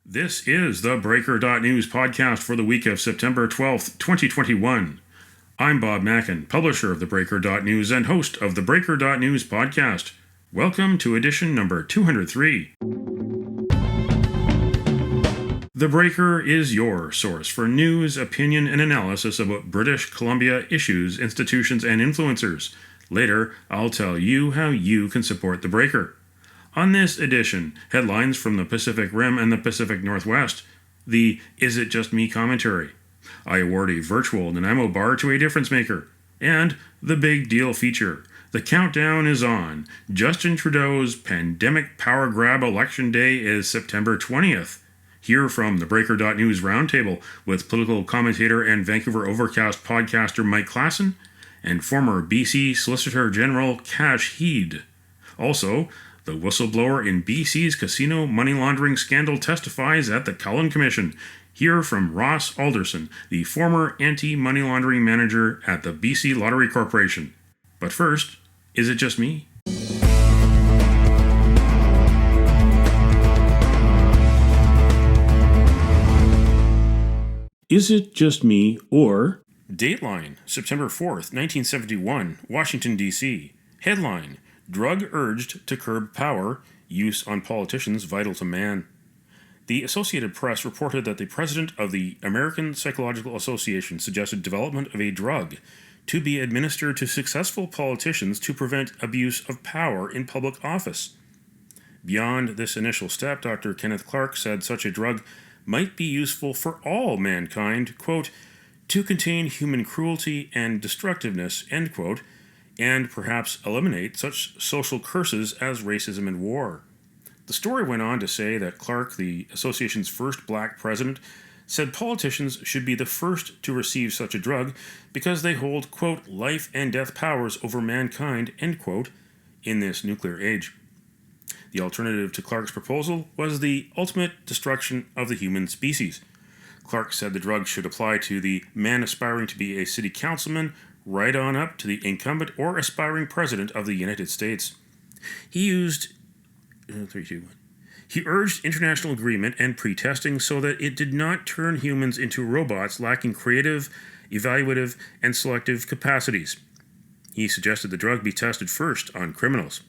This is the Breaker.news podcast for the week of September 12th, 2021. I'm Bob Mackin, publisher of theBreaker.news and host of the Breaker.news podcast. Welcome to edition number 203. The Breaker is your source for news, opinion, and analysis about British Columbia issues, institutions, and influencers. Later, I'll tell you how you can support The Breaker. On this edition, headlines from the Pacific Rim and the Pacific Northwest, the Is It Just Me commentary, I award a virtual Nanaimo bar to a difference maker, and the big deal feature. The countdown is on. Justin Trudeau's pandemic power grab election day is September 20th. Hear from the Breaker.news roundtable with political commentator and Vancouver Overcast podcaster Mike Klassen and former BC Solicitor General Kash Heed. Also, the whistleblower in BC's casino money laundering scandal testifies at the Cullen Commission. Hear from Ross Alderson, the former anti-money laundering manager at the BC Lottery Corporation. But first, is it just me? Is it just me, or Dateline, September 4th, 1971, Washington, D.C. Headline, Drug urged to curb power, use on politicians vital to man. The Associated Press reported that the president of the American Psychological Association suggested development of a drug to be administered to successful politicians to prevent abuse of power in public office. Beyond this initial step, Dr. Kenneth Clark said such a drug might be useful for all mankind, quote, to contain human cruelty and destructiveness, end quote, and perhaps eliminate such social curses as racism and war. The story went on to say that Clark, the association's first black president, said politicians should be the first to receive such a drug because they hold, quote, life and death powers over mankind, end quote, in this nuclear age. The alternative to Clark's proposal was the ultimate destruction of the human species. Clark said the drug should apply to the man aspiring to be a city councilman, right on up to the incumbent or aspiring president of the United States. He urged international agreement and pre-testing so that it did not turn humans into robots lacking creative, evaluative, and selective capacities. He suggested the drug be tested first on criminals.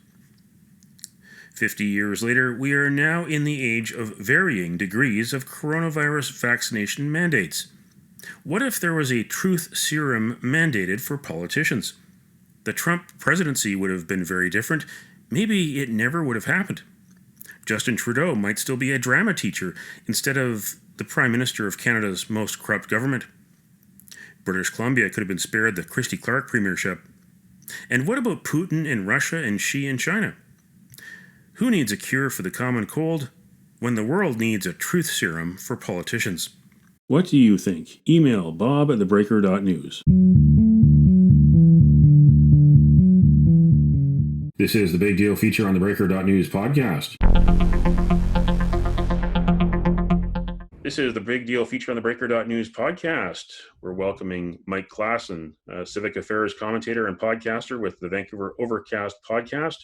50 years later, we are now in the age of varying degrees of coronavirus vaccination mandates. What if there was a truth serum mandated for politicians? The Trump presidency would have been very different. Maybe it never would have happened. Justin Trudeau might still be a drama teacher instead of the Prime Minister of Canada's most corrupt government. British Columbia could have been spared the Christy Clark premiership. And what about Putin in Russia and Xi in China? Who needs a cure for the common cold when the world needs a truth serum for politicians? What do you think? Email Bob at theBreaker.news. This is the Big Deal feature on the Breaker.news podcast. This is the Big Deal feature on the Breaker.news podcast. We're welcoming Mike Klassen, a civic affairs commentator and podcaster with the Vancouver Overcast podcast,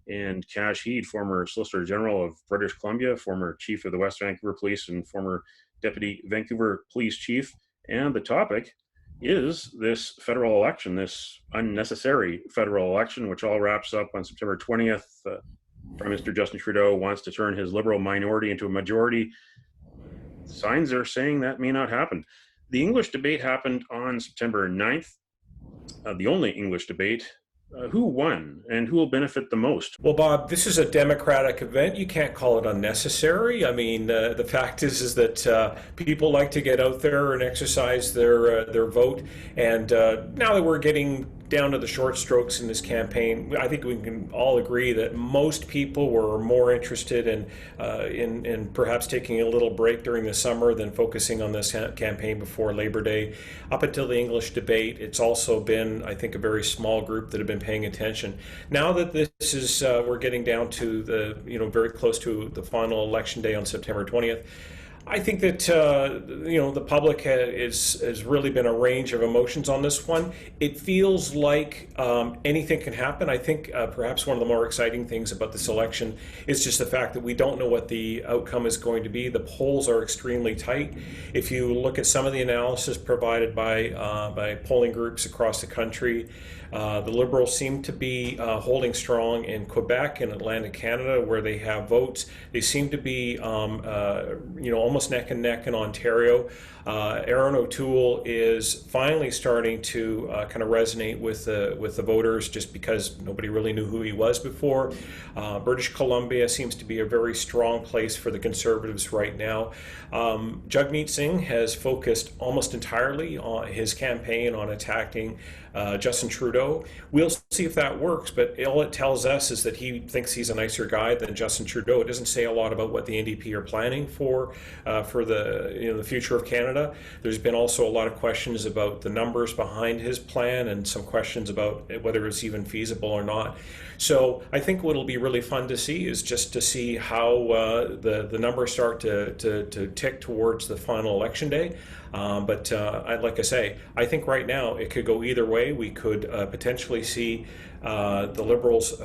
and Kash Heed, former Solicitor General of British Columbia, former Chief of the West Vancouver Police, and former Deputy Vancouver Police Chief. And the topic is this federal election, this unnecessary federal election, which all wraps up on September 20th. Prime Minister Justin Trudeau wants to turn his Liberal minority into a majority. Signs are saying that may not happen. The English debate happened on September 9th, the only English debate. Who won and who will benefit the most? Well, Bob, this is a democratic event. You can't call it unnecessary. I mean, the fact is that people like to get out there and exercise their vote. And now that we're getting down to the short strokes in this campaign, I think we can all agree that most people were more interested in perhaps taking a little break during the summer than focusing on this campaign before Labor Day. Up until the English debate, it's also been, I think, a very small group that have been paying attention. Now that this is, we're getting down to the, very close to the final election day on September 20th, I think that the public has really been a range of emotions on this one. It feels like anything can happen. I think perhaps one of the more exciting things about this election is just the fact that we don't know what the outcome is going to be. The polls are extremely tight. If you look at some of the analysis provided by polling groups across the country, the Liberals seem to be holding strong in Quebec and Atlantic Canada, where they have votes. They seem to be, almost neck and neck in Ontario. Aaron O'Toole is finally starting to kind of resonate with the voters, just because nobody really knew who he was before. British Columbia seems to be a very strong place for the Conservatives right now. Jagmeet Singh has focused almost entirely on his campaign on attacking Justin Trudeau. We'll see if that works, but all it tells us is that he thinks he's a nicer guy than Justin Trudeau. It doesn't say a lot about what the NDP are planning for the future of Canada. There's been also a lot of questions about the numbers behind his plan, and some questions about whether it's even feasible or not. So I think what'll be really fun to see is just to see how the numbers start to tick towards the final election day. But like I say, I think right now it could go either way. We could potentially see the Liberals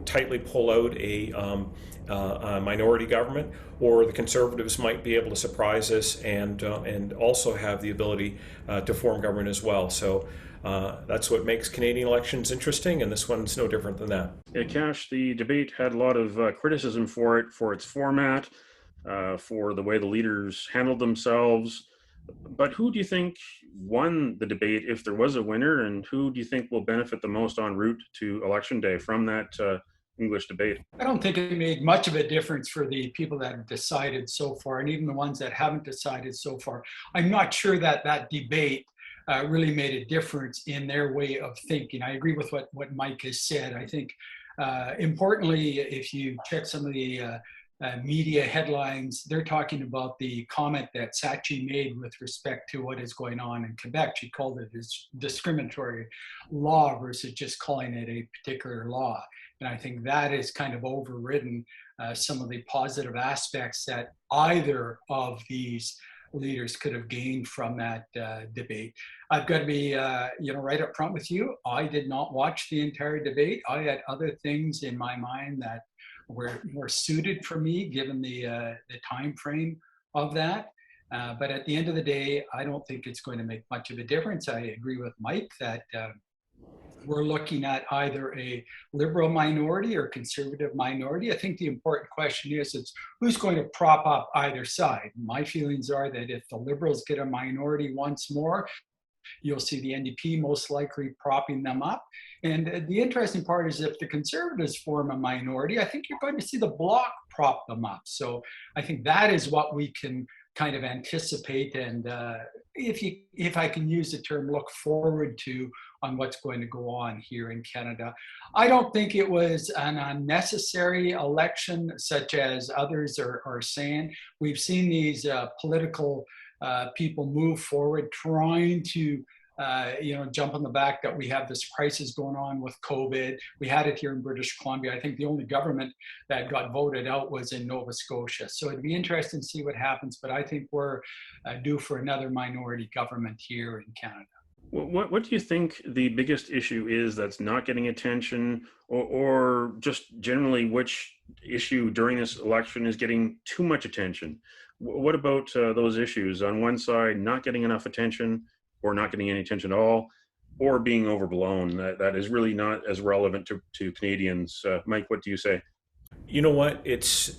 tightly pull out a minority government, or the Conservatives might be able to surprise us and also have the ability to form government as well. So that's what makes Canadian elections interesting, and this one's no different than that. Yeah, Kash, the debate had a lot of criticism for its format, for the way the leaders handled themselves. But who do you think won the debate, if there was a winner, and who do you think will benefit the most en route to Election Day from that English debate? I don't think it made much of a difference for the people that have decided so far, and even the ones that haven't decided so far. I'm not sure that debate really made a difference in their way of thinking. I agree with what Mike has said. I think importantly, if you check some of the media headlines, they're talking about the comment that Sachi made with respect to what is going on in Quebec. She called it a discriminatory law versus just calling it a particular law. And I think that is kind of overridden some of the positive aspects that either of these leaders could have gained from that debate. I've got to be right up front with you. I did not watch the entire debate. I had other things in my mind that were more suited for me, given the time frame of that. But at the end of the day, I don't think it's going to make much of a difference. I agree with Mike that we're looking at either a Liberal minority or conservative minority. I think the important question is who's going to prop up either side. My feelings are that if the Liberals get a minority once more, you'll see the NDP most likely propping them up. And the interesting part is if the Conservatives form a minority, I think you're going to see the Bloc prop them up. So I think that is what we can kind of anticipate, and if I can use the term, look forward to on what's going to go on here in Canada. I don't think it was an unnecessary election, such as others are saying. We've seen these political people move forward trying to jump on the back that we have this crisis going on with COVID. We had it here in British Columbia. I think the only government that got voted out was in Nova Scotia. So it'd be interesting to see what happens, but I think we're due for another minority government here in Canada. What do you think the biggest issue is that's not getting attention, or just generally which issue during this election is getting too much attention? What about those issues? On one side, not getting enough attention, or not getting any attention at all, or being overblown, that is really not as relevant to Canadians. Mike, what do you say? You know what? It's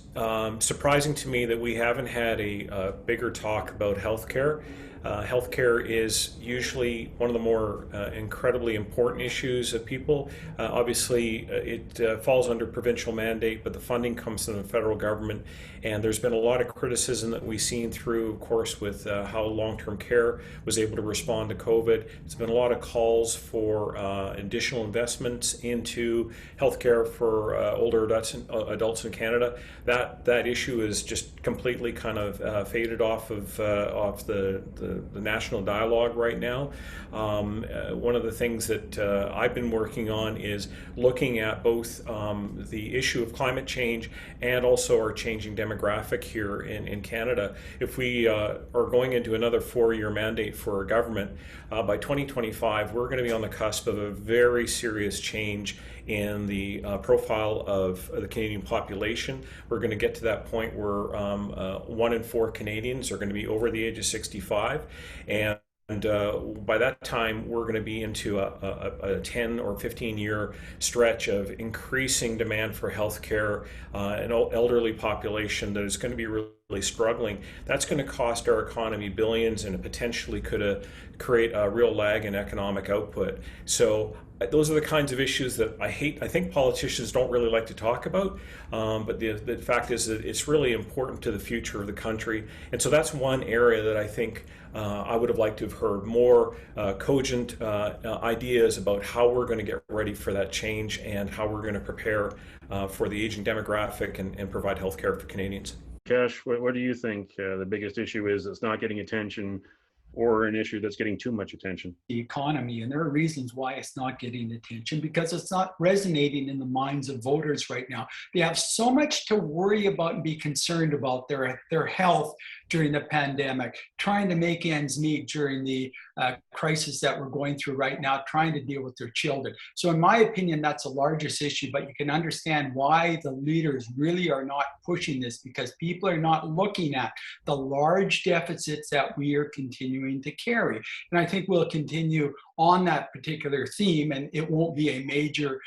surprising to me that we haven't had a bigger talk about healthcare. Healthcare is usually one of the more incredibly important issues of people. Obviously, it falls under provincial mandate, but the funding comes from the federal government. And there's been a lot of criticism that we've seen through, of course, with how long-term care was able to respond to COVID. There's been a lot of calls for additional investments into healthcare for older adults adults in Canada, that issue is just completely kind of faded off of the national dialogue right now. One of the things that I've been working on is looking at both the issue of climate change and also our changing demographic here in Canada. If we are going into another 4-year mandate for our government, by 2025, we're going to be on the cusp of a very serious change in the profile of the Canadian population. We're going to get to that point where 1 in 4 Canadians are going to be over the age of 65, and by that time, we're going to be into a 10 or 15-year stretch of increasing demand for healthcare, an elderly population that is going to be really struggling. That's going to cost our economy billions, and it potentially could create a real lag in economic output. So those are the kinds of issues that I think politicians don't really like to talk about, but the fact is that it's really important to the future of the country. And so that's one area that I think I would have liked to have heard more cogent ideas about how we're going to get ready for that change and how we're going to prepare for the aging demographic and provide health care for Canadians. Kash, what do you think the biggest issue is that's not getting attention, or an issue that's getting too much attention? The economy, and there are reasons why it's not getting attention, because it's not resonating in the minds of voters right now. They have so much to worry about and be concerned about their health during the pandemic, trying to make ends meet during the crisis that we're going through right now, trying to deal with their children. So in my opinion, that's the largest issue, but you can understand why the leaders really are not pushing this, because people are not looking at the large deficits that we are continuing to carry. And I think we'll continue on that particular theme, and it won't be a major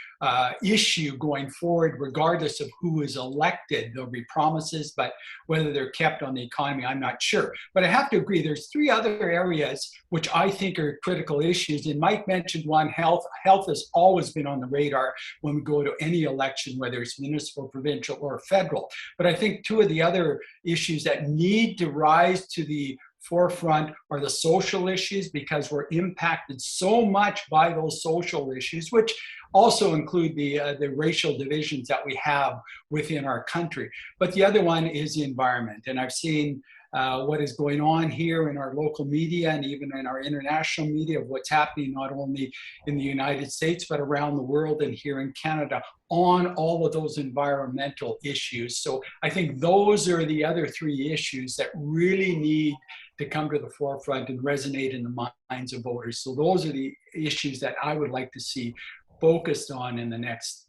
issue going forward, regardless of who is elected. There'll be promises, but whether they're kept on the economy, I'm not sure. But I have to agree, there's 3 other areas which I think are critical issues. And Mike mentioned one, health. Health has always been on the radar when we go to any election, whether it's municipal, provincial, or federal. But I think 2 of the other issues that need to rise to the forefront are the social issues, because we're impacted so much by those social issues, which also include the racial divisions that we have within our country. But the other one is the environment. And I've seen what is going on here in our local media and even in our international media of what's happening not only in the United States, but around the world and here in Canada on all of those environmental issues. So I think those are the other 3 issues that really need to come to the forefront and resonate in the minds of voters. So those are the issues that I would like to see focused on in the next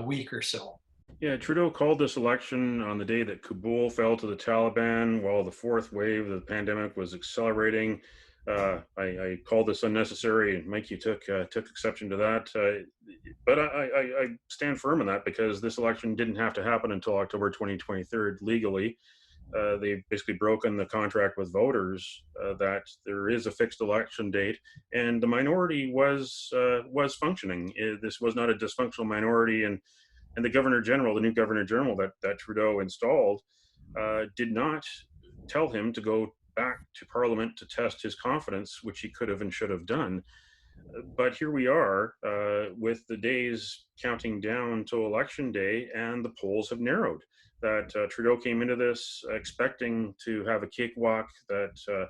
week or so. Yeah, Trudeau called this election on the day that Kabul fell to the Taliban while the 4th wave of the pandemic was accelerating. I called this unnecessary, and Mike, you took exception to that. But I stand firm in that, because this election didn't have to happen until October 2023 legally. They've basically broken the contract with voters that there is a fixed election date, and the minority was functioning. This was not a dysfunctional minority, and the Governor General, the new Governor General that Trudeau installed, did not tell him to go back to Parliament to test his confidence, which he could have and should have done. But here we are with the days counting down to Election Day, and the polls have narrowed. That Trudeau came into this expecting to have a cakewalk, that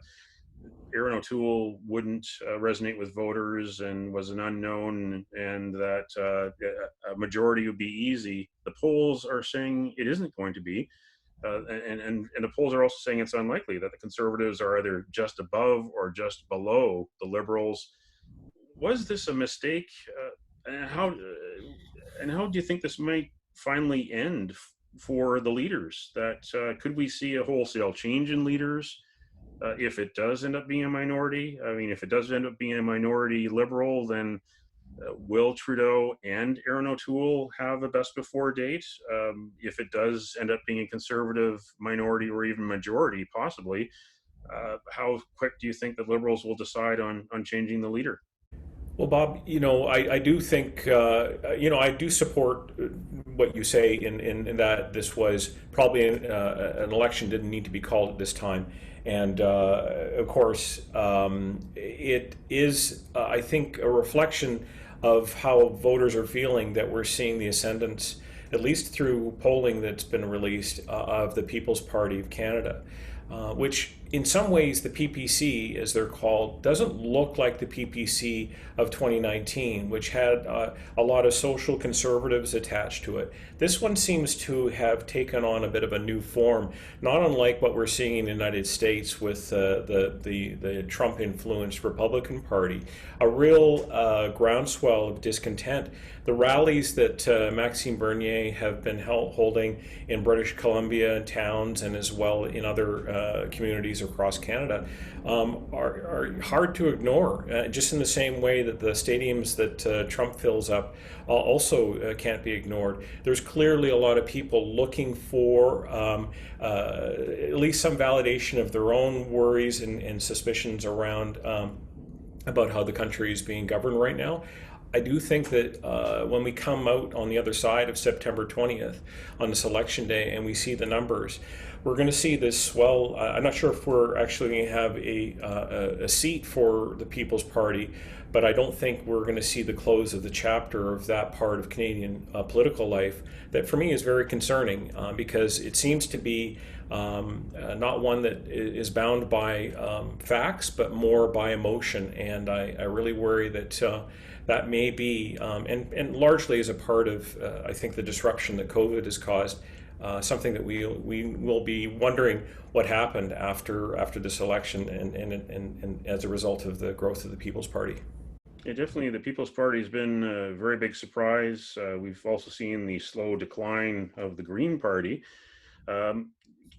Erin O'Toole wouldn't resonate with voters and was an unknown, and that a majority would be easy. The polls are saying it isn't going to be, and the polls are also saying it's unlikely, that the Conservatives are either just above or just below the Liberals. Was this a mistake? And how do you think this might finally end for the leaders? That could we see a wholesale change in leaders if it does end up being a minority? I mean, if it does end up being a minority Liberal, then will Trudeau and Erin O'Toole have a best before date? If it does end up being a Conservative minority or even majority, possibly, how quick do you think the Liberals will decide on changing the leader? Well, Bob, I do think, I do support what you say in that this was probably an election didn't need to be called at this time. And of course, it is, I think, a reflection of how voters are feeling that we're seeing the ascendance at least through polling that's been released of the People's Party of Canada, which in some ways the PPC, as they're called, doesn't look like the PPC of 2019, which had a lot of social conservatives attached to it. This one seems to have taken on a bit of a new form, not unlike what we're seeing in the United States with the Trump-influenced Republican Party, a real groundswell of discontent. The rallies that Maxime Bernier have been holding in British Columbia towns and as well in other communities across Canada are hard to ignore, just in the same way that the stadiums that Trump fills up also can't be ignored. There's clearly a lot of people looking for at least some validation of their own worries and suspicions around about how the country is being governed right now. I do think that when we come out on the other side of September 20th on this election day and we see the numbers, we're going to see this swell. I'm not sure if we're actually going to have a seat for the People's Party, but I don't think we're going to see the close of the chapter of that part of Canadian political life that for me is very concerning because it seems to be not one that is bound by facts, but more by emotion. And I really worry that that may be, and largely as a part of, I think, the disruption that COVID has caused, something that we will be wondering what happened after this election and as a result of the growth of the People's Party. Yeah, definitely the People's Party has been a very big surprise. We've also seen the slow decline of the Green Party.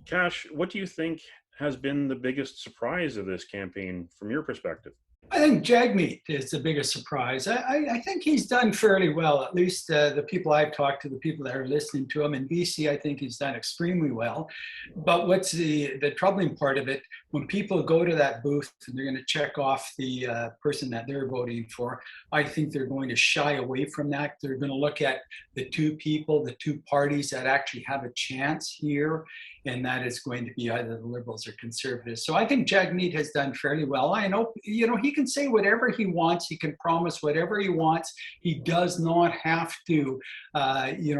Kash, what do you think has been the biggest surprise of this campaign from your perspective? I think Jagmeet is the biggest surprise. I think he's done fairly well, at least the people I've talked to, the people that are listening to him. In BC, I think he's done extremely well. But what's the troubling part of it, when people go to that booth and they're going to check off the person that they're voting for, I think they're going to shy away from that. They're going to look at the two people, the two parties that actually have a chance here, and that is going to be either the Liberals or Conservatives. So I think Jagmeet has done fairly well. I know, he can say whatever he wants. He can promise whatever he wants. He does not have to,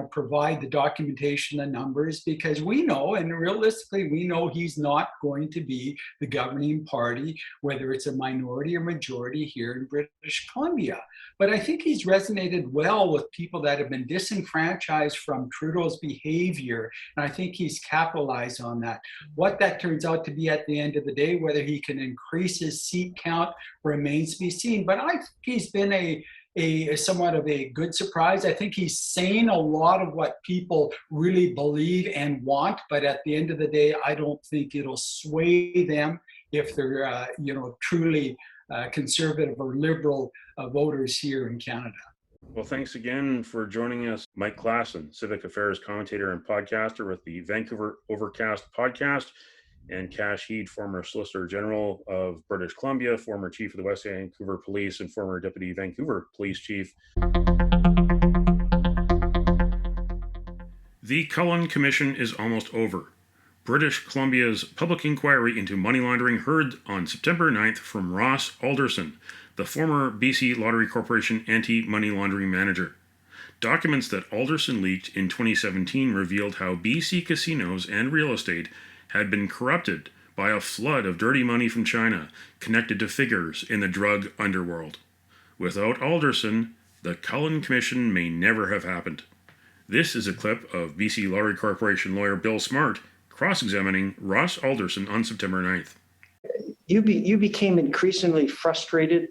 provide the documentation, the numbers, because we know, and realistically, we know he's not going to be the governing party, whether it's a minority or majority here in British Columbia. But I think he's resonated well with people that have been disenfranchised from Trudeau's behavior, and I think he's capitalized on that. What that turns out to be at the end of the day, whether he can increase his seat count, remains to be seen. But I think he's been a somewhat of a good surprise. I think he's saying a lot of what people really believe and want, but at the end of the day, I don't think it'll sway them if they're, truly conservative or liberal voters here in Canada. Well, thanks again for joining us, Mike Klassen, civic affairs commentator and podcaster with the Vancouver Overcast podcast, and Kash Heed, former Solicitor General of British Columbia, former Chief of the West Vancouver Police, and former Deputy Vancouver Police Chief. The Cullen Commission is almost over. British Columbia's public inquiry into money laundering heard on September 9th from Ross Alderson, the former BC Lottery Corporation anti-money laundering manager. Documents that Alderson leaked in 2017 revealed how BC casinos and real estate had been corrupted by a flood of dirty money from China connected to figures in the drug underworld. Without Alderson, the Cullen Commission may never have happened. This is a clip of BC Lottery Corporation lawyer Bill Smart cross-examining Ross Alderson on September 9th. You became increasingly frustrated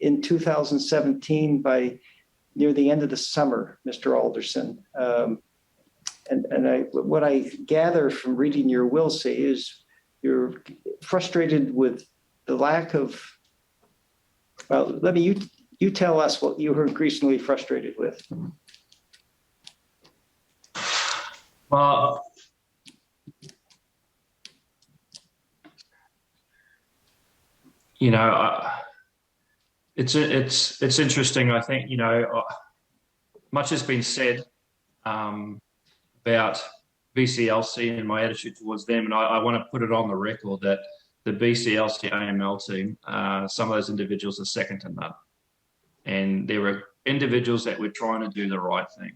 in 2017 by near the end of the summer, Mr. Alderson. What I gather from reading your will say is you're frustrated with the lack of, well, you tell us what you were increasingly frustrated with. Well, it's interesting. I think, much has been said about BCLC and my attitude towards them, and I want to put it on the record that the BCLC AML team, some of those individuals are second to none, and there were individuals that were trying to do the right thing.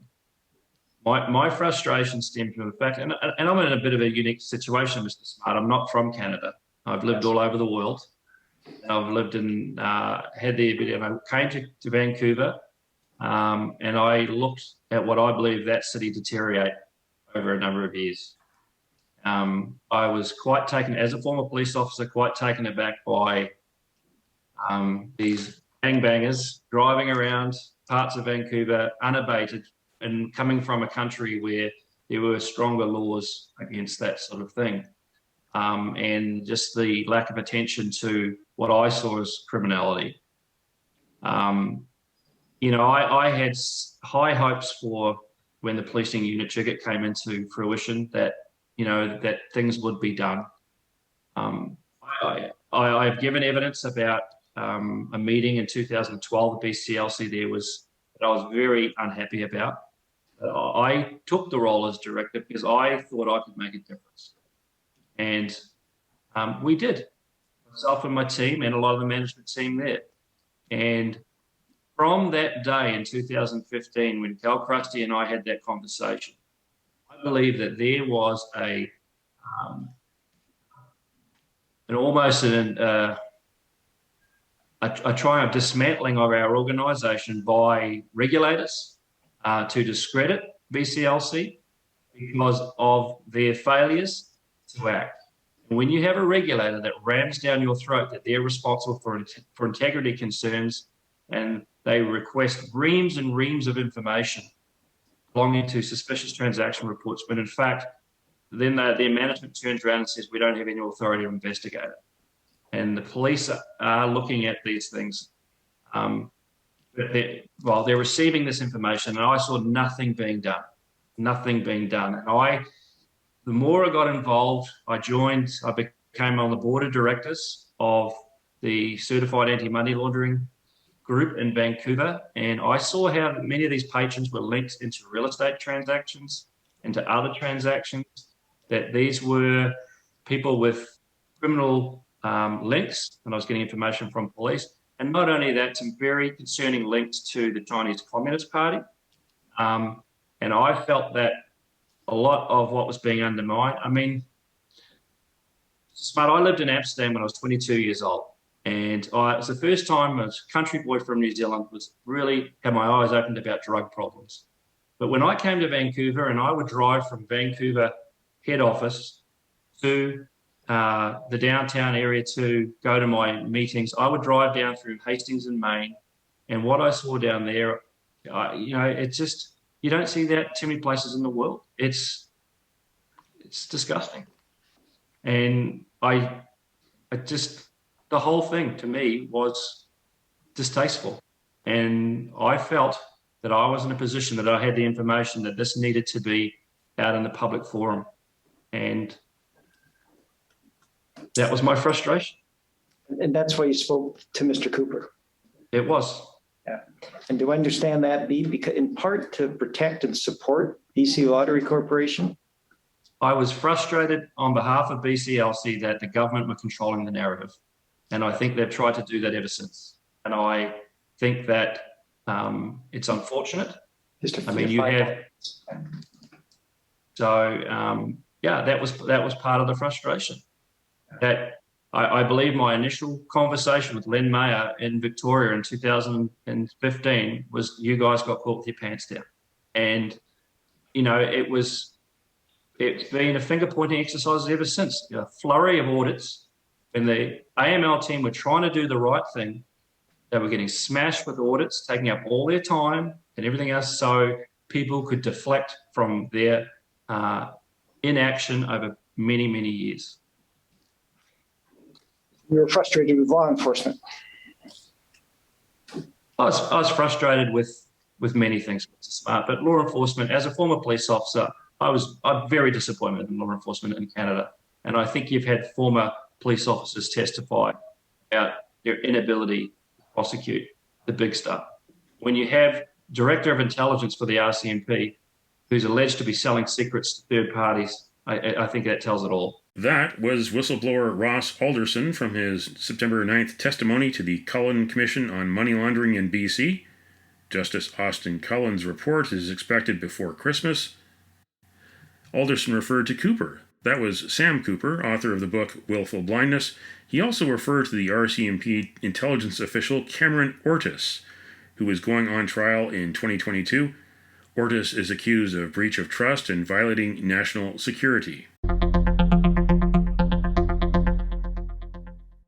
My frustration stemmed from the fact, and I'm in a bit of a unique situation, Mr. Smart. I'm not from Canada. I've lived all over the world. I've lived in, had the ability, and I came to Vancouver, and I looked at what I believe that city deteriorate over a number of years. I was quite taken, as a former police officer, quite taken aback by these gangbangers driving around parts of Vancouver unabated and coming from a country where there were stronger laws against that sort of thing. And just the lack of attention to what I saw as criminality. I had high hopes for when the policing unit ticket came into fruition that, that things would be done. I've given evidence about a meeting in 2012, the BCLC there was, that I was very unhappy about. I took the role as director because I thought I could make a difference. And we did, myself and my team and a lot of the management team there. And from that day in 2015, when Cal Krusty and I had that conversation, I believe that there was a try of dismantling of our organisation by regulators to discredit BCLC because of their failures to act. And when you have a regulator that rams down your throat that they're responsible for integrity concerns, and they request reams and reams of information belonging to suspicious transaction reports, when in fact, then their management turns around and says, we don't have any authority to investigate it. And the police are looking at these things. They're receiving this information, and I saw nothing being done. And the more I got involved, I became on the board of directors of the Certified Anti-Money Laundering group in Vancouver, and I saw how many of these patrons were linked into real estate transactions, into other transactions, that these were people with criminal links, and I was getting information from police. And not only that, some very concerning links to the Chinese Communist Party. And I felt that a lot of what was being undermined. I mean, Smart, I lived in Amsterdam when I was 22 years old. And it was the first time as a country boy from New Zealand was really had my eyes opened about drug problems. But when I came to Vancouver, and I would drive from Vancouver head office to the downtown area to go to my meetings, I would drive down through Hastings and Maine, and what I saw down there, it's just, you don't see that too many places in the world. It's disgusting. And the whole thing to me was distasteful. And I felt that I was in a position that I had the information that this needed to be out in the public forum. And that was my frustration. And that's why you spoke to Mr. Cooper. It was. Yeah. And do I understand that be because in part to protect and support BC Lottery Corporation? I was frustrated on behalf of BCLC that the government were controlling the narrative. And I think they've tried to do that ever since. And I think that it's unfortunate. I mean, you have. So, that was part of the frustration. That I believe my initial conversation with Len Mayer in Victoria in 2015 was, you guys got caught with your pants down. And, it's been a finger-pointing exercise ever since. A flurry of audits, and the AML team were trying to do the right thing. They were getting smashed with audits, taking up all their time and everything else, so people could deflect from their inaction over many, many years. You were frustrated with law enforcement. I was frustrated with many things, Mr. Smart, but law enforcement, as a former police officer, I'm very disappointed in law enforcement in Canada. And I think you've had former police officers testify about their inability to prosecute the big stuff. When you have Director of Intelligence for the RCMP who's alleged to be selling secrets to third parties, I think that tells it all. That was whistleblower Ross Alderson from his September 9th testimony to the Cullen Commission on Money Laundering in BC. Justice Austin Cullen's report is expected before Christmas. Alderson referred to Cooper. That was Sam Cooper, author of the book Willful Blindness. He also referred to the RCMP intelligence official Cameron Ortis, who is going on trial in 2022. Ortis is accused of breach of trust and violating national security.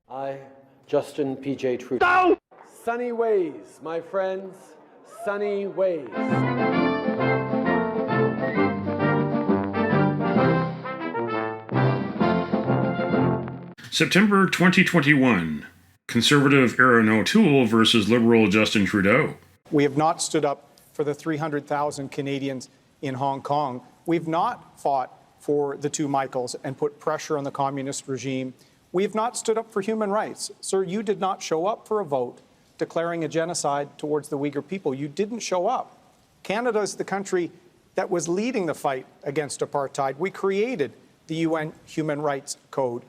I, Justin P.J. Trudeau. No! Sunny ways, my friends, sunny ways. September 2021. Conservative Aaron O'Toole versus Liberal Justin Trudeau. We have not stood up for the 300,000 Canadians in Hong Kong. We've not fought for the two Michaels and put pressure on the communist regime. We have not stood up for human rights. Sir, you did not show up for a vote declaring a genocide towards the Uyghur people. You didn't show up. Canada is the country that was leading the fight against apartheid. We created the UN Human Rights Code.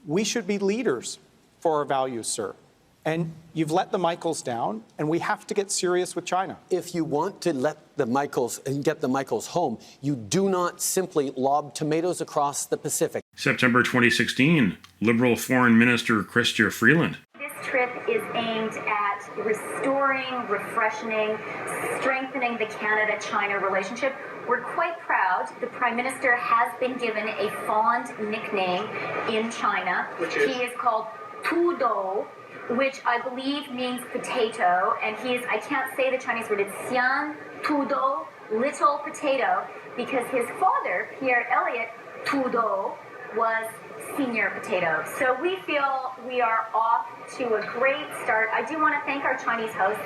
We should be leaders for our values, sir. And you've let the Michaels down, and we have to get serious with China. If you want to let the Michaels and get the Michaels home, you do not simply lob tomatoes across the Pacific. September 2016. Liberal Foreign Minister Chrystia Freeland. This trip is aimed at restoring, refreshing, strengthening the Canada-China relationship. We're quite proud. The Prime Minister has been given a fond nickname in China. He is called Trudeau, which I believe means potato, and I can't say the Chinese word, it's Xian Trudeau, little potato, because his father, Pierre Elliott Trudeau, was senior potato. So we feel we are off to a great start. I do want to thank our Chinese host.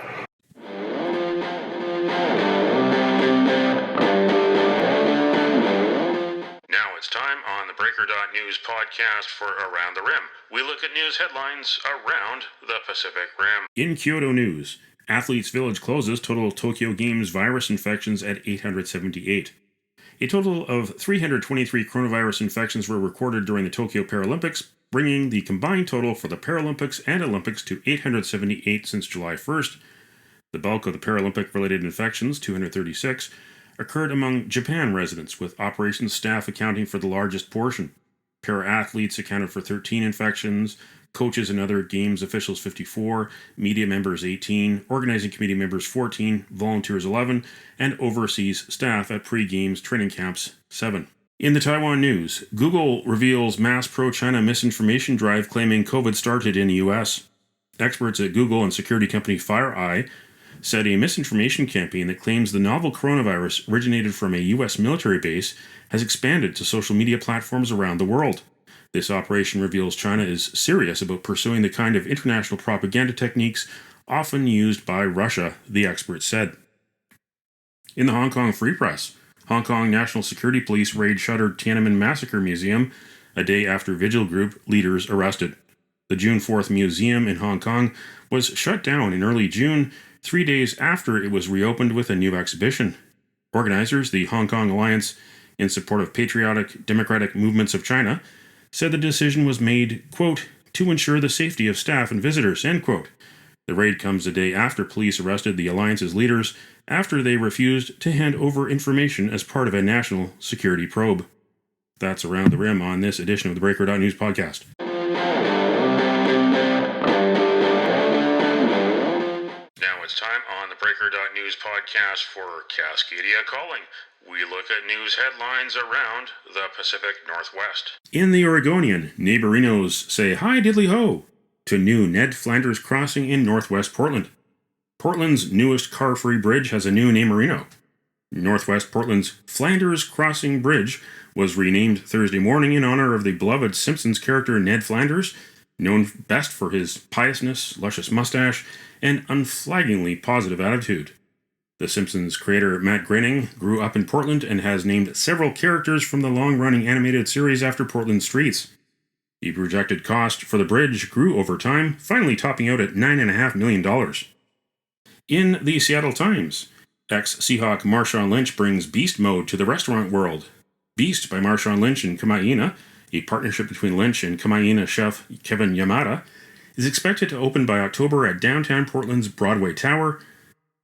Now it's time on the Breaker.news podcast for Around the Rim. We look at news headlines around the Pacific Rim. In Kyoto news, Athletes Village closes, total Tokyo Games virus infections at 878. A total of 323 coronavirus infections were recorded during the Tokyo Paralympics, bringing the combined total for the Paralympics and Olympics to 878 since July 1st. The bulk of the Paralympic-related infections, 236, occurred among Japan residents, with operations staff accounting for the largest portion. Para-athletes accounted for 13 infections, coaches and other games officials 54, media members 18, organizing committee members 14, volunteers 11, and overseas staff at pre-games training camps 7. In the Taiwan news, Google reveals mass pro-China misinformation drive claiming COVID started in the U.S. Experts at Google and security company FireEye said a misinformation campaign that claims the novel coronavirus originated from a U.S. military base has expanded to social media platforms around the world. This operation reveals China is serious about pursuing the kind of international propaganda techniques often used by Russia, the experts said. In the Hong Kong Free Press, Hong Kong National Security Police raid Shuttered Tiananmen Massacre Museum a day after vigil group leaders arrested. The June 4th museum in Hong Kong was shut down in early June, 3 days after it was reopened with a new exhibition. Organizers, the Hong Kong Alliance in Support of Patriotic Democratic Movements of China, said the decision was made, quote, to ensure the safety of staff and visitors, end quote. The raid comes a day after police arrested the Alliance's leaders after they refused to hand over information as part of a national security probe. That's Around the Rim on this edition of the Breaker.news podcast. Now it's time on the Breaker.news podcast for Cascadia Calling. We look at news headlines around the Pacific Northwest. In the Oregonian, neighborinos say hi diddly ho to new Ned Flanders crossing in Northwest Portland. Portland's newest car-free bridge has a new neighborino. Northwest Portland's Flanders Crossing Bridge was renamed Thursday morning in honor of the beloved Simpsons character Ned Flanders, known best for his piousness, luscious mustache, and unflaggingly positive attitude. The Simpsons creator Matt Groening grew up in Portland and has named several characters from the long-running animated series after Portland streets. The projected cost for the bridge grew over time, finally topping out at $9.5 million. In the Seattle Times, ex-Seahawk Marshawn Lynch brings beast mode to the restaurant world. Beast by Marshawn Lynch and Kamaina, a partnership between Lynch and Kamaina chef Kevin Yamada, is expected to open by October at downtown Portland's Broadway Tower.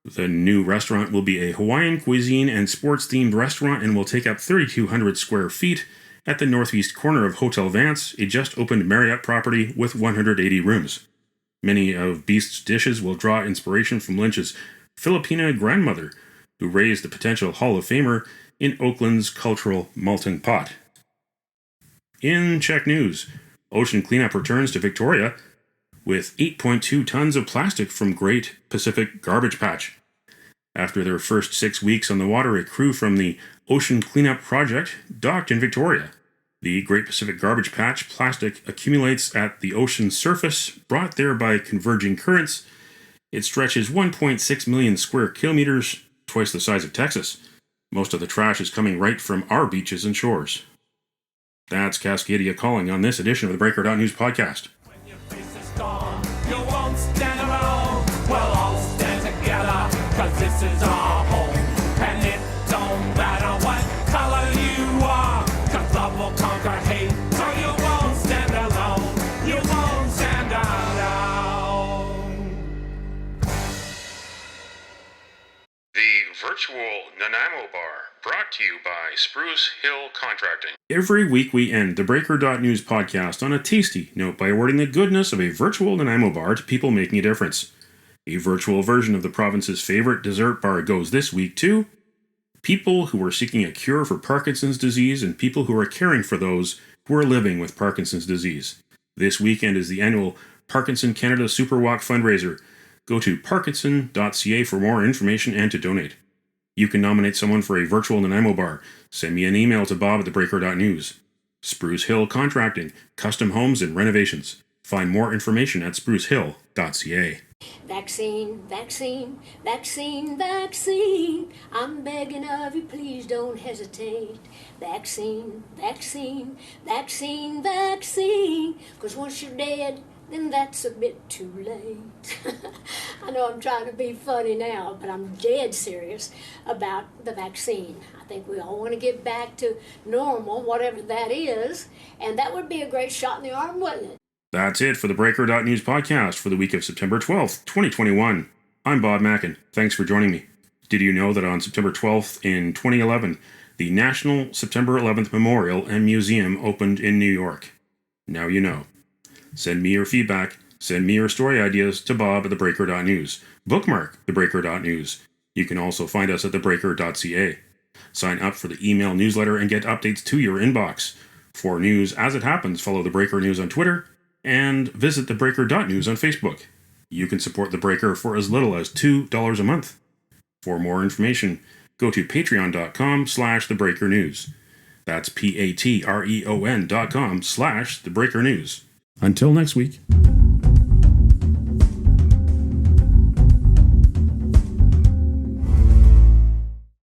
The new restaurant will be a Hawaiian cuisine and sports-themed restaurant and will take up 3,200 square feet at the northeast corner of Hotel Vance, a just-opened Marriott property with 180 rooms. Many of Beast's dishes will draw inspiration from Lynch's Filipina grandmother, who raised the potential Hall of Famer in Oakland's cultural melting pot. In Czech news, ocean cleanup returns to Victoria with 8.2 tons of plastic from Great Pacific Garbage Patch. After their first 6 weeks on the water, a crew from the Ocean Cleanup Project docked in Victoria. The Great Pacific Garbage Patch plastic accumulates at the ocean's surface, brought there by converging currents. It stretches 1.6 million square kilometers, twice the size of Texas. Most of the trash is coming right from our beaches and shores. That's Cascadia calling on this edition of the Breaker.news podcast. When your face is gone, you won't stand alone. We'll all stand together, 'cause this is our home. And it don't matter what color you are, 'cause love will conquer hate. So you won't stand alone. You won't stand alone. The virtual Nanaimo Bar, brought to you by Spruce Hill Contracting. Every week we end the Breaker.news podcast on a tasty note by awarding the goodness of a virtual Nanaimo bar to people making a difference. A virtual version of the province's favorite dessert bar goes this week to people who are seeking a cure for Parkinson's disease and people who are caring for those who are living with Parkinson's disease. This weekend is the annual Parkinson Canada Superwalk fundraiser. Go to parkinson.ca for more information and to donate. You can nominate someone for a virtual Nanaimo bar. Send me an email to bob@theBreaker.news. Spruce Hill Contracting, custom homes and renovations. Find more information at sprucehill.ca. Vaccine, vaccine, vaccine, vaccine. I'm begging of you, please don't hesitate. Vaccine, vaccine, vaccine, vaccine. 'Cause once you're dead, then that's a bit too late. I know I'm trying to be funny now, but I'm dead serious about the vaccine. I think we all want to get back to normal, whatever that is, and that would be a great shot in the arm, wouldn't it? That's it for the Breaker.news podcast for the week of September 12th, 2021. I'm Bob Mackin. Thanks for joining me. Did you know that on September 12th in 2011, the National September 11th Memorial and Museum opened in New York? Now you know. Send me your feedback. Send me your story ideas to bob@theBreaker.news. Bookmark theBreaker.news. You can also find us at theBreaker.ca. Sign up for the email newsletter and get updates to your inbox. For news as it happens, follow The Breaker News on Twitter and visit theBreaker.news on Facebook. You can support The Breaker for as little as $2 a month. For more information, go to patreon.com/thebreakernews. That's patreon.com/thebreakernews. Until next week.